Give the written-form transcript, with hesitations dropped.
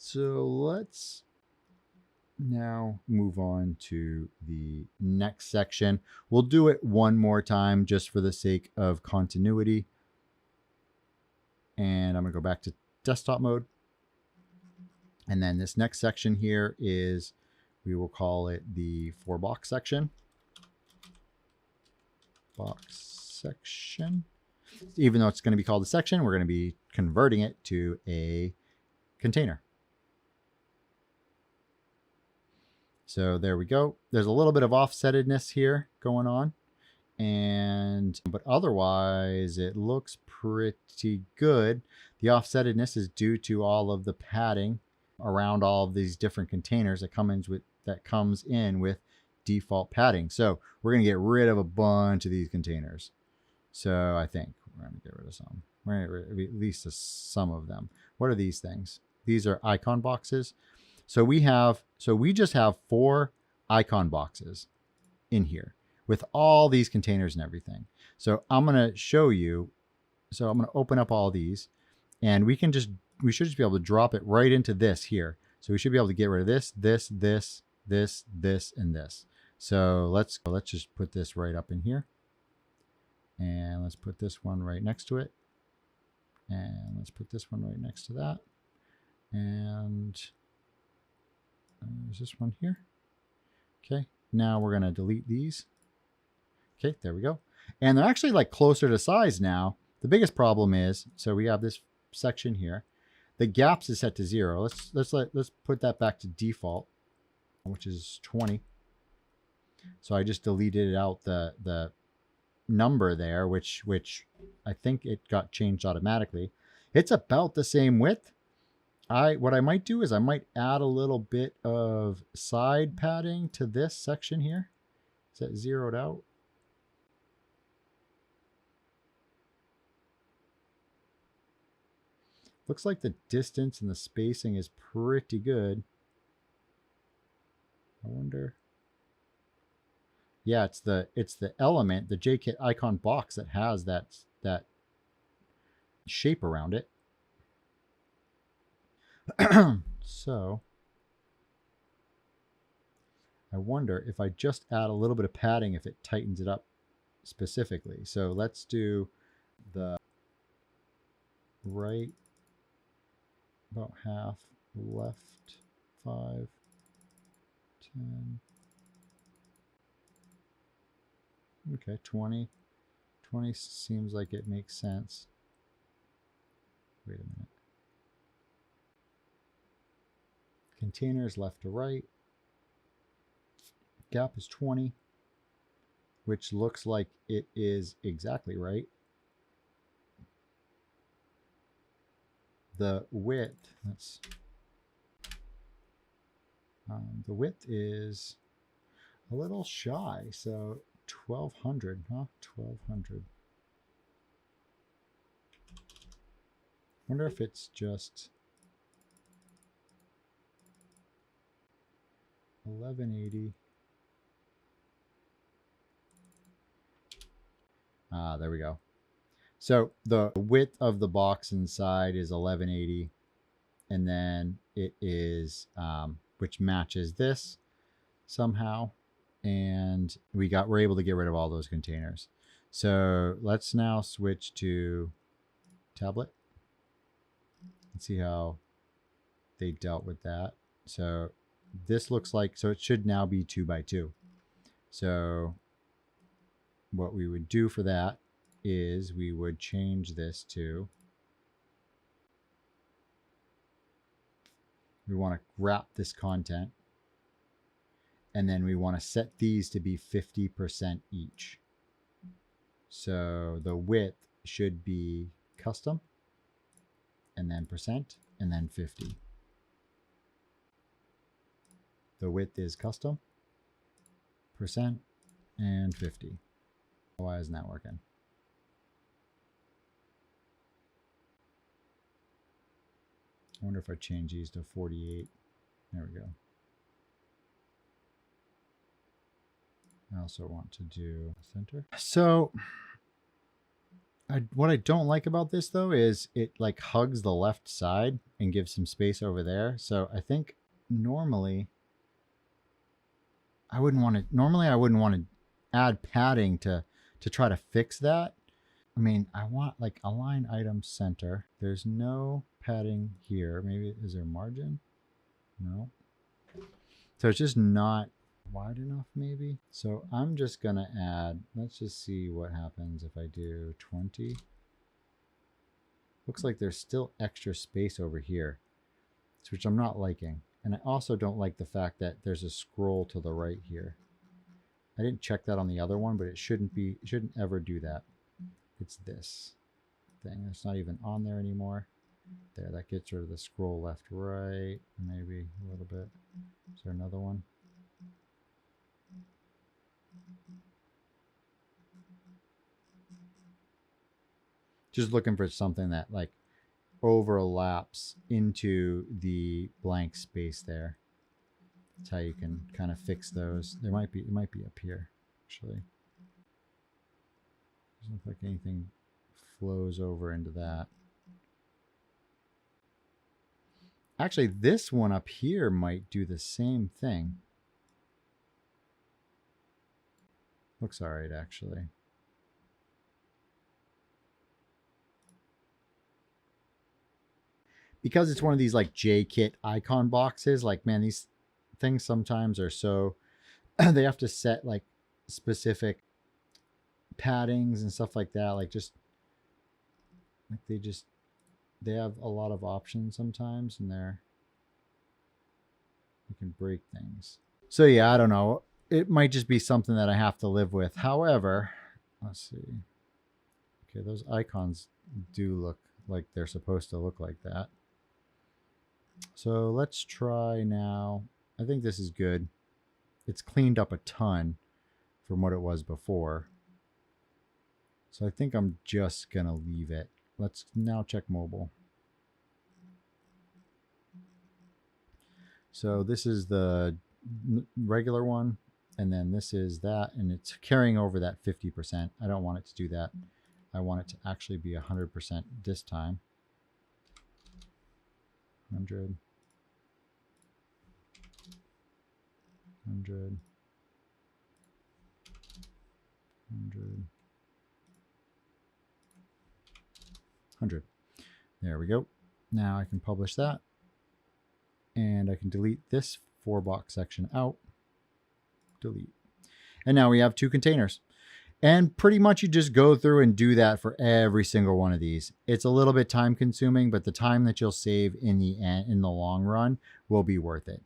So let's now move on to the next section. We'll do it one more time just for the sake of continuity. And I'm going to go back to desktop mode. And then this next section here is, we will call it the 4-box section. Box section. Even though it's going to be called a section, we're going to be converting it to a container. So there we go. There's a little bit of offsetedness here going on, but otherwise it looks pretty good. The offsetedness is due to all of the padding around all of these different containers that comes in with default padding. So we're going to get rid of a bunch of these containers. So I think we're going to get rid of some. We're going to get rid of at least some of them. What are these things? These are icon boxes. So we just have 4 icon boxes in here with all these containers and everything. So I'm going to show you. So I'm going to open up all these, and we should just be able to drop it right into this here. So we should be able to get rid of this, and this. So let's just put this right up in here. And let's put this one right next to it. And let's put this one right next to that. And there's this one here. Okay, now we're going to delete these. Okay, there we go. And they're actually like closer to size now. The biggest problem is, so we have this section here. The gaps is set to 0. Let's put that back to default, which is 20. So I just deleted out the number there, which I think it got changed automatically. It's about the same width. What I might do is I might add a little bit of side padding to this section here. Is that zeroed out? Looks like the distance and the spacing is pretty good. I wonder. Yeah, it's the element, the JKit icon box that has that shape around it. So I wonder if I just add a little bit of padding, if it tightens it up specifically. So let's do the right about half, left 5, 10. Okay, 20. 20 seems like it makes sense. Wait a minute. Containers left to right. Gap is 20, which looks like it is exactly right. The width, the width is a little shy, so 1200, huh? 1200. Wonder if it's just 1180. There we go. So the width of the box inside is 1180, and then it is, which matches this somehow, and we're able to get rid of all those containers. So let's now switch to tablet and see how they dealt with that. So this looks like, so it should now be 2 by 2. So what we would do for that is we would change this to, we want to wrap this content, and then we want to set these to be 50% each. So the width should be custom, and then percent, and then 50. The width is custom, percent, and 50. Why isn't that working? I wonder if I change these to 48. There we go. I also want to do center. So What I don't like about this though is it like hugs the left side and gives some space over there. So I think normally I wouldn't want to add padding to try to fix that. I mean, I want like align item center. There's no padding here. Maybe is there margin? No. So it's just not wide enough maybe. So I'm just going to add, let's just see what happens if I do 20. Looks like there's still extra space over here, which I'm not liking. And I also don't like the fact that there's a scroll to the right here. I didn't check that on the other one, but it shouldn't ever do that. It's this thing. It's not even on there anymore. There, that gets rid of the scroll left, right, maybe a little bit. Is there another one? Just looking for something that like overlaps into the blank space there. That's how you can kind of fix those. It might be up here, actually. Doesn't look like anything flows over into that. Actually, this one up here might do the same thing. Looks all right, actually. Because it's one of these like JKit icon boxes, like, man, these things sometimes are so, they have to set like specific paddings and stuff like that. Like just, like they have a lot of options sometimes and you can break things. So yeah, I don't know. It might just be something that I have to live with. However, let's see. Okay, those icons do look like they're supposed to look like that. So let's try now. I think this is good. It's cleaned up a ton from what it was before. So I think I'm just going to leave it. Let's now check mobile. So this is the regular one, and then this is that, and it's carrying over that 50%. I don't want it to do that. I want it to actually be 100% this time. 100. 100. 100. There we go. Now I can publish that. And I can delete this 4-box section out. Delete. And now we have 2 containers. And pretty much you just go through and do that for every single one of these. It's a little bit time consuming, but the time that you'll save in the long run will be worth it.